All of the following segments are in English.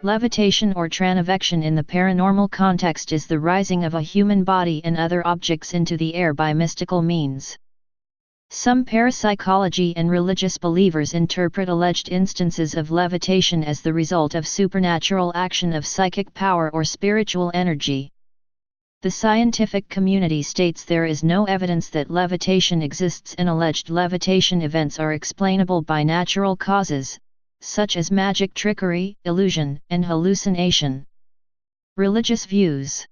Levitation or transvection in the paranormal context is the rising of a human body and other objects into the air by mystical means. Some parapsychology and religious believers interpret alleged instances of levitation as the result of supernatural action of psychic power or spiritual energy. The scientific community states there is no evidence that levitation exists, and alleged levitation events are explainable by natural causes, such as magic, trickery, illusion, and hallucination. Religious views.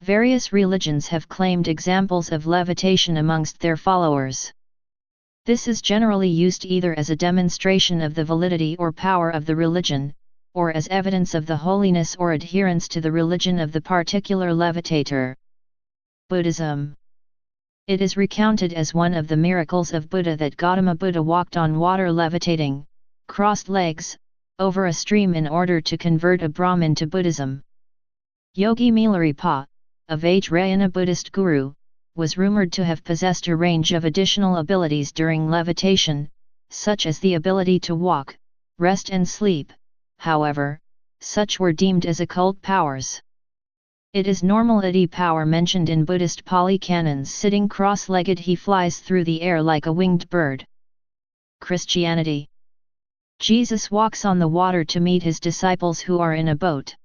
Various religions have claimed examples of levitation amongst their followers. This is generally used either as a demonstration of the validity or power of the religion, or as evidence of the holiness or adherence to the religion of the particular levitator. Buddhism. It is recounted as one of the miracles of Buddha that Gautama Buddha walked on water levitating, crossed legs, over a stream in order to convert a Brahmin to Buddhism. Yogi Milarepa, a Vajrayana Buddhist guru, was rumored to have possessed a range of additional abilities during levitation, such as the ability to walk, rest and sleep. However, such were deemed as occult powers. It is normality power mentioned in Buddhist Pali canons. Sitting cross-legged, he flies through the air like a winged bird. Christianity. Jesus walks on the water to meet his disciples who are in a boat.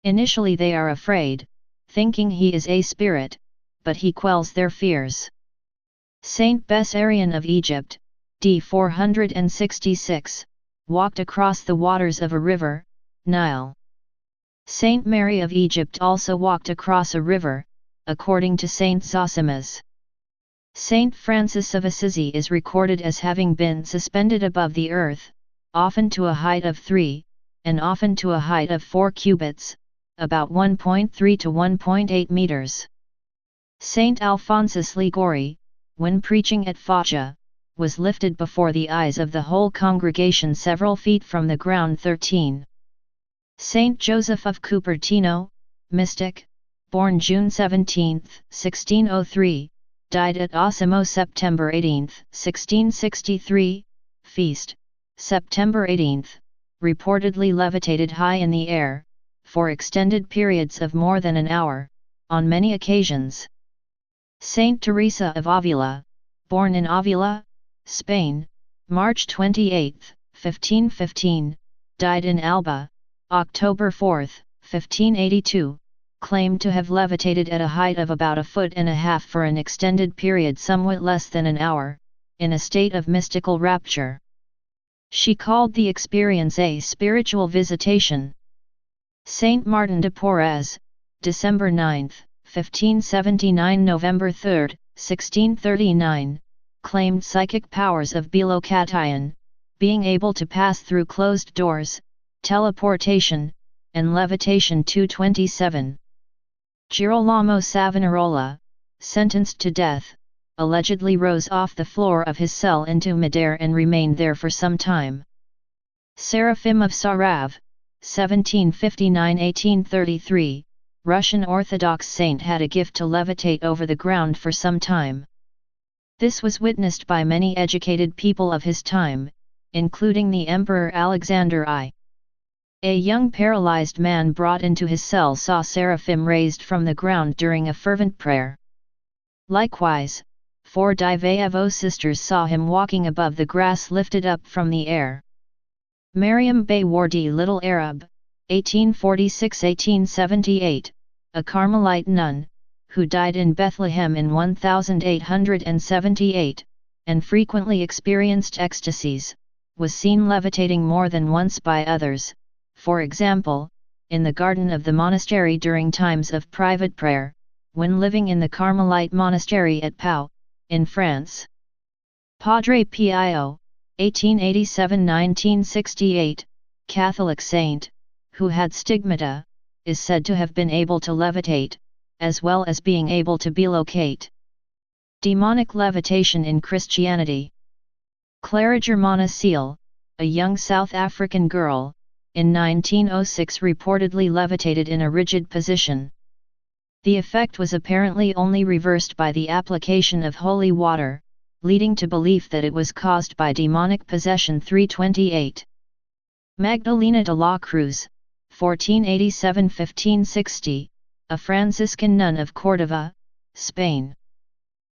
Initially they are afraid, thinking he is a spirit, but he quells their fears. Saint Bessarion of Egypt, d. 466, walked across the waters of a river, Nile. Saint Mary of Egypt also walked across a river, according to Saint Zosimas. Saint Francis of Assisi is recorded as having been suspended above the earth, often to a height of 3, and often to a height of 4 cubits, about 1.3 to 1.8 meters. Saint Alphonsus Liguori, when preaching at Foggia, was lifted before the eyes of the whole congregation several feet from the ground. 13. Saint Joseph of Cupertino, mystic, born June 17, 1603, died at Osimo September 18, 1663, feast, September 18, reportedly levitated high in the air, for extended periods of more than an hour, on many occasions. Saint Teresa of Avila, born in Avila, Spain, March 28, 1515, died in Alba, October 4, 1582, claimed to have levitated at a height of about 1.5 feet for an extended period somewhat less than an hour, in a state of mystical rapture. She called the experience a spiritual visitation. Saint Martin de Porres, December 9, 1579 November 3, 1639, claimed psychic powers of bilocation, being able to pass through closed doors, teleportation, and levitation. 227. Girolamo Savonarola, sentenced to death, allegedly rose off the floor of his cell into midair and remained there for some time. Seraphim of Sarav, 1759–1833, Russian Orthodox saint, had a gift to levitate over the ground for some time. This was witnessed by many educated people of his time, including the Emperor Alexander I. A young paralyzed man brought into his cell saw seraphim raised from the ground during a fervent prayer. Likewise, 4 Divayevo sisters saw him walking above the grass lifted up from the air. Mariam Baywardi, Little Arab, 1846–1878, a Carmelite nun, who died in Bethlehem in 1878, and frequently experienced ecstasies, was seen levitating more than once by others, for example, in the garden of the monastery during times of private prayer, when living in the Carmelite monastery at Pau, in France. Padre Pio, 1887–1968, Catholic saint, who had stigmata, is said to have been able to levitate, as well as being able to bilocate. Demonic levitation in Christianity. Clara Germana Seal, a young South African girl, in 1906 reportedly levitated in a rigid position. The effect was apparently only reversed by the application of holy water, leading to belief that it was caused by demonic possession. 328. Magdalena de la Cruz, 1487–1560, a Franciscan nun of Córdoba, Spain.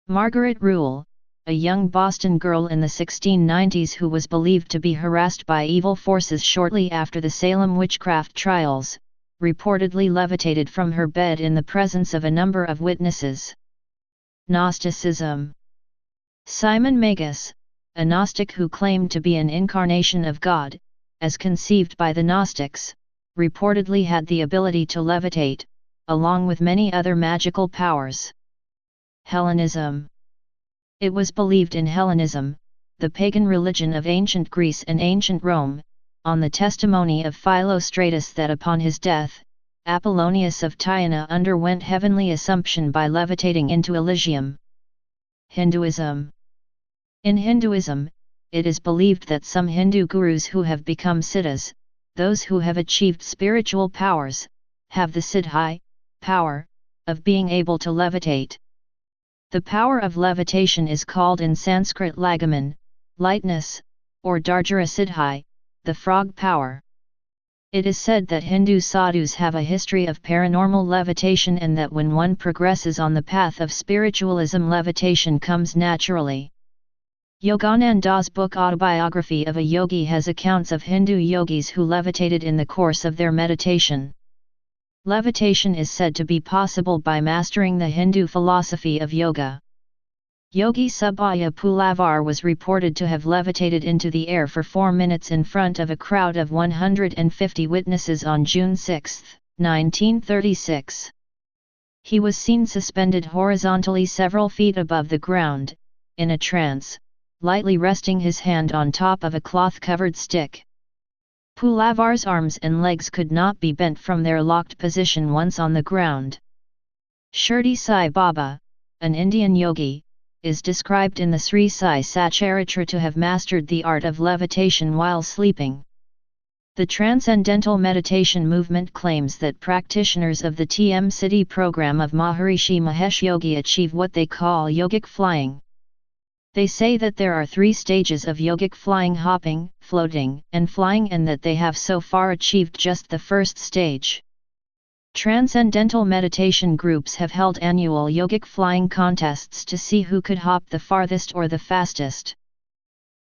Margaret Rule, a young Boston girl in the 1690s who was believed to be harassed by evil forces shortly after the Salem witchcraft trials, reportedly levitated from her bed in the presence of a number of witnesses. Gnosticism. Simon Magus, a Gnostic who claimed to be an incarnation of God, as conceived by the Gnostics, reportedly had the ability to levitate, along with many other magical powers. Hellenism. It was believed in Hellenism, the pagan religion of ancient Greece and ancient Rome, on the testimony of Philostratus that upon his death, Apollonius of Tyana underwent heavenly assumption by levitating into Elysium. Hinduism. In Hinduism, it is believed that some Hindu gurus who have become siddhas, those who have achieved spiritual powers, have the siddhi, power, of being able to levitate. The power of levitation is called in Sanskrit lagaman, lightness, or darjara siddhi, the frog power. It is said that Hindu sadhus have a history of paranormal levitation and that when one progresses on the path of spiritualism, levitation comes naturally. Yogananda's book Autobiography of a Yogi has accounts of Hindu yogis who levitated in the course of their meditation. Levitation is said to be possible by mastering the Hindu philosophy of yoga. Yogi Subhaya Pulavar was reported to have levitated into the air for 4 minutes in front of a crowd of 150 witnesses on June 6, 1936. He was seen suspended horizontally several feet above the ground, in a trance, lightly resting his hand on top of a cloth-covered stick. Pulavar's arms and legs could not be bent from their locked position once on the ground. Shirdi Sai Baba, an Indian yogi, is described in the Sri Sai Satcharitra to have mastered the art of levitation while sleeping. The Transcendental Meditation movement claims that practitioners of the TM Siddhi program of Maharishi Mahesh Yogi achieve what they call yogic flying. They say that there are 3 stages of yogic flying: hopping, floating, and flying, and that they have so far achieved just the first stage. Transcendental meditation groups have held annual yogic flying contests to see who could hop the farthest or the fastest.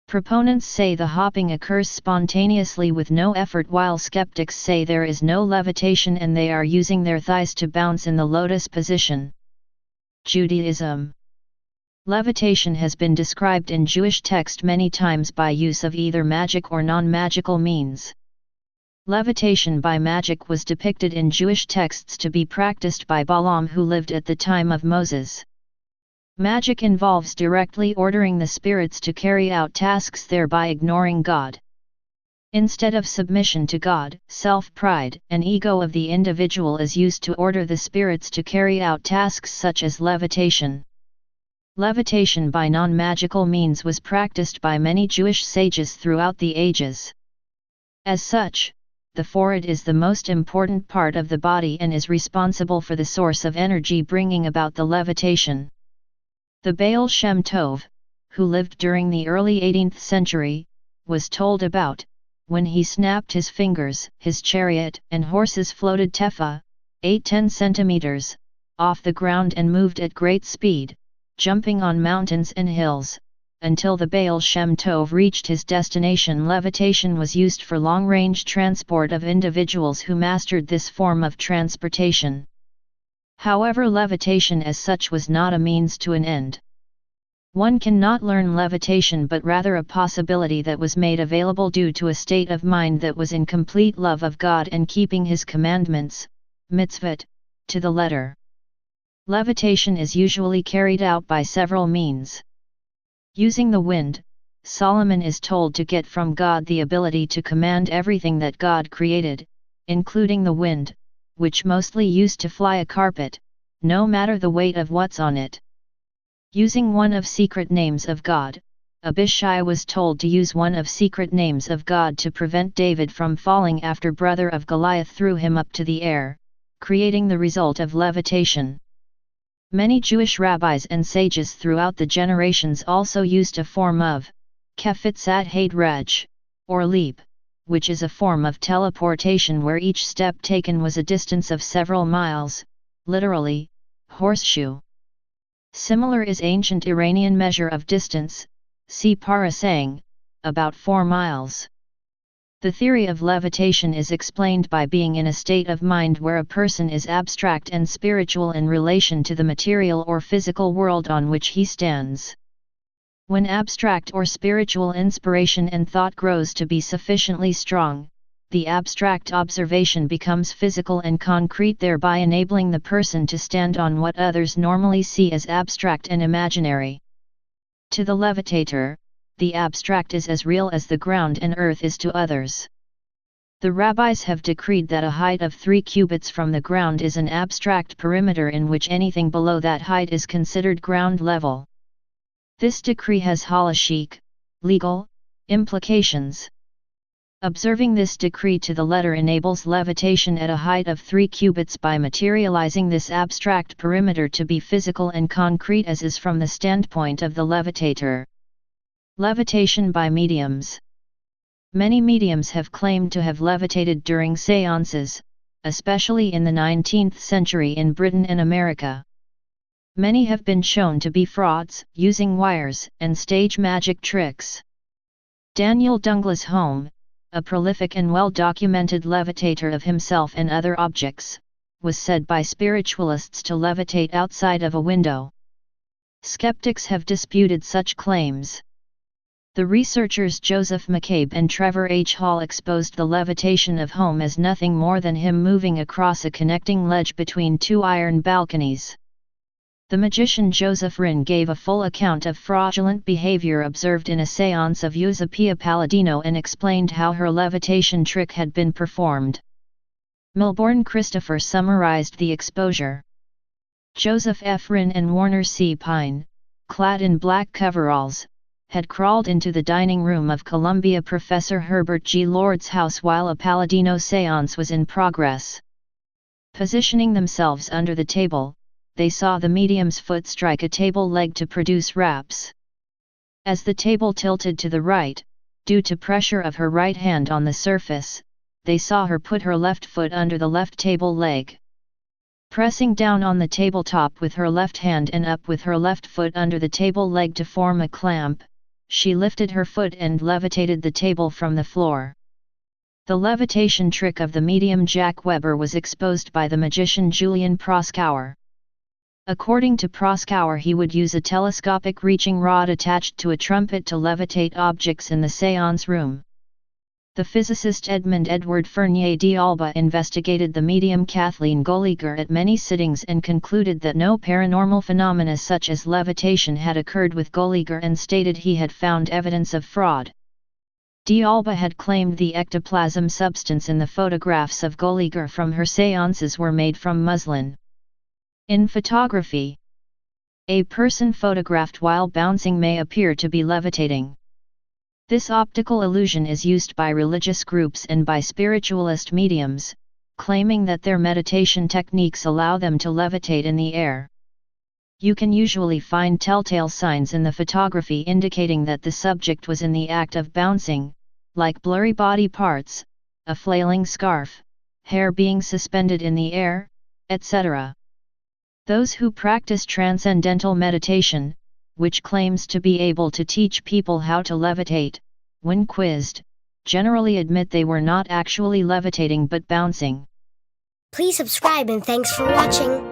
Proponents say the hopping occurs spontaneously with no effort, while skeptics say there is no levitation and they are using their thighs to bounce in the lotus position. Judaism. Levitation has been described in Jewish text many times by use of either magic or non-magical means. Levitation by magic was depicted in Jewish texts to be practiced by Balaam, who lived at the time of Moses. Magic involves directly ordering the spirits to carry out tasks, thereby ignoring God. Instead of submission to God, self-pride and ego of the individual is used to order the spirits to carry out tasks such as levitation. Levitation by non-magical means was practiced by many Jewish sages throughout the ages. As such, the forehead is the most important part of the body and is responsible for the source of energy bringing about the levitation. The Baal Shem Tov, who lived during the early 18th century, was told about, when he snapped his fingers, his chariot and horses floated tefa, 8–10 centimeters, off the ground and moved at great speed, jumping on mountains and hills, until the Baal Shem Tov reached his destination. Levitation was used for long-range transport of individuals who mastered this form of transportation. However, levitation as such was not a means to an end. One cannot learn levitation, but rather a possibility that was made available due to a state of mind that was in complete love of God and keeping His commandments, mitzvot, to the letter. Levitation is usually carried out by several means. Using the wind, Solomon is told to get from God the ability to command everything that God created, including the wind, which mostly used to fly a carpet, no matter the weight of what's on it. Using one of secret names of God, Abishai was told to use one of secret names of God to prevent David from falling after brother of Goliath threw him up to the air, creating the result of levitation. Many Jewish rabbis and sages throughout the generations also used a form of kefitzat haid rej, or leap, which is a form of teleportation where each step taken was a distance of several miles, literally, horseshoe. Similar is ancient Iranian measure of distance, see parasang, about 4 miles. The theory of levitation is explained by being in a state of mind where a person is abstract and spiritual in relation to the material or physical world on which he stands. When abstract or spiritual inspiration and thought grows to be sufficiently strong, the abstract observation becomes physical and concrete, thereby enabling the person to stand on what others normally see as abstract and imaginary. To the levitator, the abstract is as real as the ground and earth is to others. The rabbis have decreed that a height of 3 cubits from the ground is an abstract perimeter in which anything below that height is considered ground level. This decree has halachic, legal, implications. Observing this decree to the letter enables levitation at a height of 3 cubits by materializing this abstract perimeter to be physical and concrete as is from the standpoint of the levitator. Levitation by mediums. Many mediums have claimed to have levitated during séances, especially in the 19th century in Britain and America. Many have been shown to be frauds, using wires and stage magic tricks. Daniel Douglas Home, a prolific and well-documented levitator of himself and other objects, was said by spiritualists to levitate outside of a window. Skeptics have disputed such claims. The researchers Joseph McCabe and Trevor H. Hall exposed the levitation of Home as nothing more than him moving across a connecting ledge between 2 iron balconies. The magician Joseph Rinn gave a full account of fraudulent behavior observed in a séance of Eusapia Palladino and explained how her levitation trick had been performed. Milbourne Christopher summarized the exposure. Joseph F. Rinn and Warner C. Pine, clad in black coveralls, had crawled into the dining room of Columbia professor Herbert G. Lord's house while a Palladino séance was in progress. Positioning themselves under the table, they saw the medium's foot strike a table leg to produce raps. As the table tilted to the right, due to pressure of her right hand on the surface, they saw her put her left foot under the left table leg. Pressing down on the tabletop with her left hand and up with her left foot under the table leg to form a clamp, she lifted her foot and levitated the table from the floor. The levitation trick of the medium Jack Weber was exposed by the magician Julian Proskauer. According to Proskauer, he would use a telescopic reaching rod attached to a trumpet to levitate objects in the séance room. The physicist Edmund Edward Fournier d'Alba investigated the medium Kathleen Goliger at many sittings and concluded that no paranormal phenomena such as levitation had occurred with Goliger and stated he had found evidence of fraud. D'Alba had claimed the ectoplasm substance in the photographs of Goliger from her séances were made from muslin. In photography, a person photographed while bouncing may appear to be levitating. This optical illusion is used by religious groups and by spiritualist mediums, claiming that their meditation techniques allow them to levitate in the air. You can usually find telltale signs in the photography indicating that the subject was in the act of bouncing, like blurry body parts, a flailing scarf, hair being suspended in the air, etc. Those who practice transcendental meditation, which claims to be able to teach people how to levitate, when quizzed, generally admit they were not actually levitating but bouncing. Please subscribe and thanks for watching.